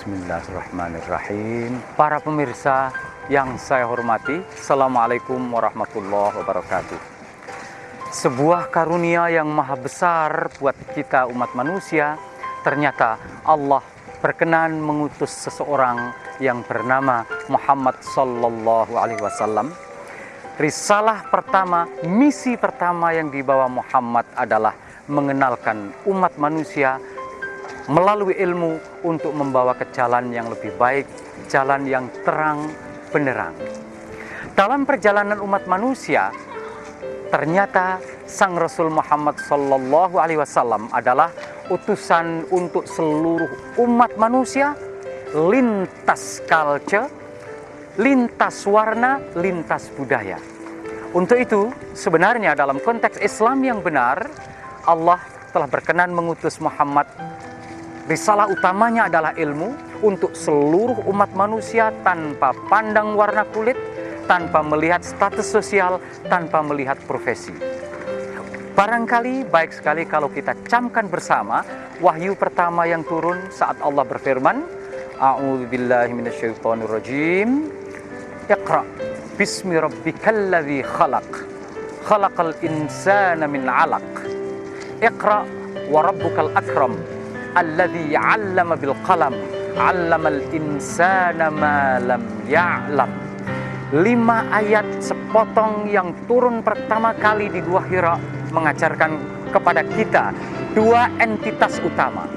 Bismillahirrahmanirrahim. Para pemirsa yang saya hormati, Assalamualaikum warahmatullahi wabarakatuh. Sebuah karunia yang maha besar buat kita umat manusia, ternyata Allah berkenan mengutus seseorang yang bernama Muhammad sallallahu alaihi wasallam. Risalah pertama, misi pertama yang dibawa Muhammad adalah mengenalkan umat manusia melalui ilmu untuk membawa ke jalan yang lebih baik, jalan yang terang benderang. Dalam perjalanan umat manusia, ternyata Sang Rasul Muhammad sallallahu alaihi wasallam adalah utusan untuk seluruh umat manusia, lintas culture, lintas warna, lintas budaya. Untuk itu, sebenarnya dalam konteks Islam yang benar, Allah telah berkenan mengutus Muhammad. Risalah utamanya adalah ilmu untuk seluruh umat manusia tanpa pandang warna kulit, tanpa melihat status sosial, tanpa melihat profesi. Barangkali baik sekali kalau kita camkan bersama wahyu pertama yang turun saat Allah berfirman, A'udzubillahi minasyaitonirrajim. Iqra bismi rabbikal ladzi khalaq. Khalaqal insana min 'alaq. Iqra wa rabbukal akram. Alladzi 'allama bil qalam, 'allamal insana ma lam ya'lam. 5 ayat sepotong yang turun pertama kali di Gua Hira mengajarkan kepada kita 2 entitas utama.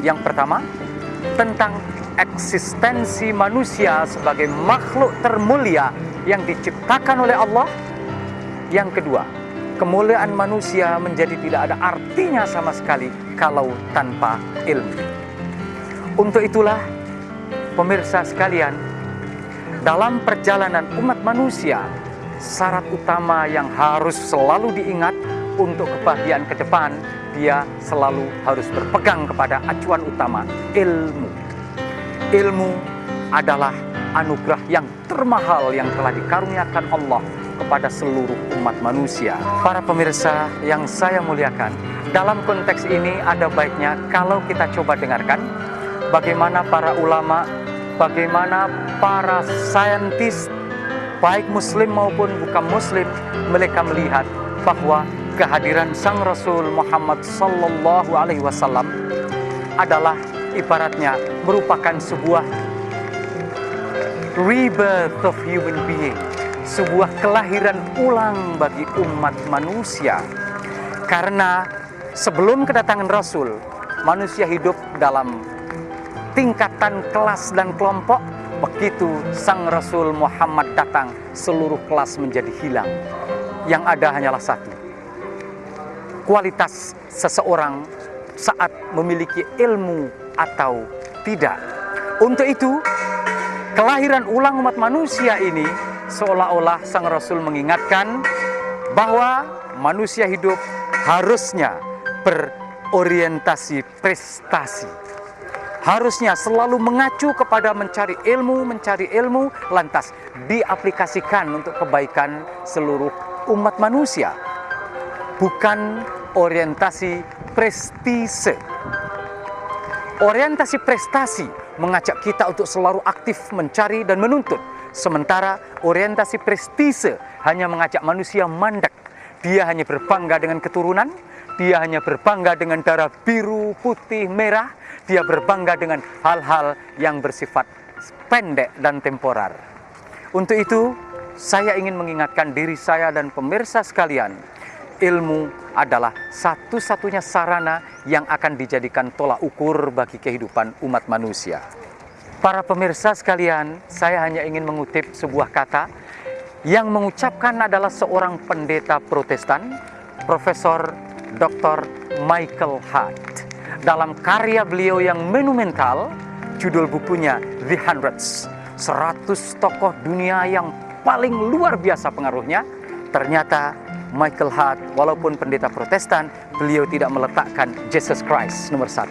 Yang pertama, tentang eksistensi manusia sebagai makhluk termulia yang diciptakan oleh Allah. Yang kedua, kemuliaan manusia menjadi tidak ada artinya sama sekali kalau tanpa ilmu. Untuk itulah, pemirsa sekalian, dalam perjalanan umat manusia, syarat utama yang harus selalu diingat untuk kebahagiaan ke depan, dia selalu harus berpegang kepada acuan utama, ilmu. Ilmu adalah anugerah yang termahal yang telah dikaruniakan Allah kepada seluruh umat manusia. Para pemirsa yang saya muliakan, dalam konteks ini ada baiknya kalau kita coba dengarkan bagaimana para ulama, bagaimana para saintis, baik muslim maupun bukan muslim, mereka melihat bahwa kehadiran Sang Rasul Muhammad sallallahu alaihi wasallam adalah ibaratnya merupakan sebuah rebirth of human being, sebuah kelahiran ulang bagi umat manusia. Karena sebelum kedatangan Rasul, manusia hidup dalam tingkatan kelas dan kelompok. Begitu Sang Rasul Muhammad datang, seluruh kelas menjadi hilang. Yang ada hanyalah satu, kualitas seseorang saat memiliki ilmu atau tidak. Untuk itu, kelahiran ulang umat manusia ini seolah-olah Sang Rasul mengingatkan bahwa manusia hidup harusnya berorientasi prestasi. Harusnya selalu mengacu kepada mencari ilmu, lantas diaplikasikan untuk kebaikan seluruh umat manusia. Bukan orientasi prestise. Orientasi prestasi mengajak kita untuk selalu aktif mencari dan menuntut. Sementara orientasi prestise hanya mengajak manusia mandek. Dia hanya berbangga dengan keturunan, dia hanya berbangga dengan darah biru, putih, merah, dia berbangga dengan hal-hal yang bersifat pendek dan temporer. Untuk itu, saya ingin mengingatkan diri saya dan pemirsa sekalian, ilmu adalah satu-satunya sarana yang akan dijadikan tolak ukur bagi kehidupan umat manusia. Para pemirsa sekalian, saya hanya ingin mengutip sebuah kata yang mengucapkan adalah seorang pendeta Protestan, Profesor Dr. Michael Hart. Dalam karya beliau yang monumental, judul bukunya The Hundreds, 100 tokoh dunia yang paling luar biasa pengaruhnya. Ternyata Michael Hart, walaupun pendeta Protestan, beliau tidak meletakkan Jesus Christ nomor 1.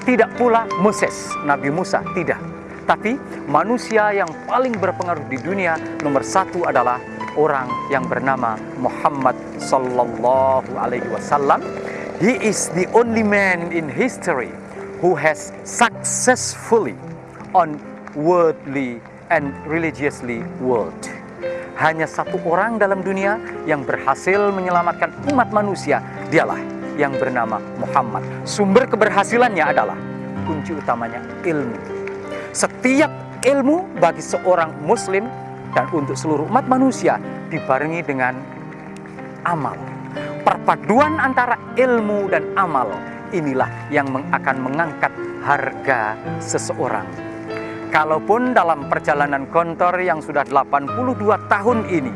Tidak pula Moses, Nabi Musa, tidak. Tapi manusia yang paling berpengaruh di dunia nomor 1 adalah orang yang bernama Muhammad sallallahu alaihi wasallam. He is the only man in history who has successfully on worldly and religiously world. Hanya satu orang dalam dunia yang berhasil menyelamatkan umat manusia, dialah yang bernama Muhammad. Sumber keberhasilannya adalah kunci utamanya ilmu. Setiap ilmu bagi seorang muslim dan untuk seluruh umat manusia dibarengi dengan amal. Perpaduan antara ilmu dan amal inilah yang akan mengangkat harga seseorang. Kalaupun dalam perjalanan Gontor yang sudah 82 tahun ini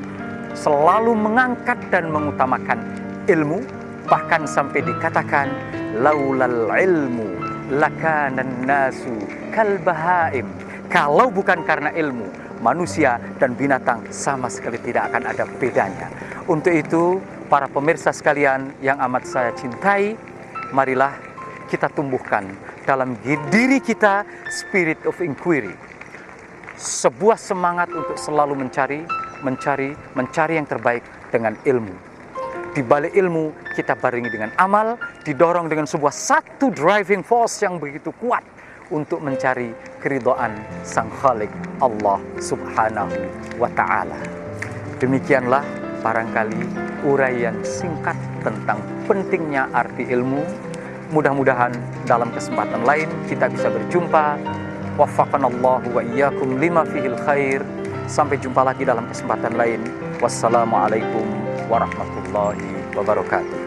selalu mengangkat dan mengutamakan ilmu, bahkan sampai dikatakan laulal ilmu lakanan nasu kal bahaim. Kalau bukan karena ilmu, manusia dan binatang sama sekali tidak akan ada bedanya. Untuk itu, para pemirsa sekalian yang amat saya cintai, marilah kita tumbuhkan dalam diri kita spirit of inquiry. Sebuah semangat untuk selalu mencari yang terbaik dengan ilmu. Di balik ilmu kita barengi dengan amal, didorong dengan sebuah satu driving force yang begitu kuat untuk mencari keridhaan Sang Khalik Allah Subhanahu wa Ta'ala. Demikianlah barangkali uraian singkat tentang pentingnya arti ilmu. Mudah-mudahan dalam kesempatan lain kita bisa berjumpa. Waffaqanallahu wa iyyakum lima fihil khair. Sampai jumpa lagi dalam kesempatan lain. Wassalamualaikum warahmatullahi wabarakatuh.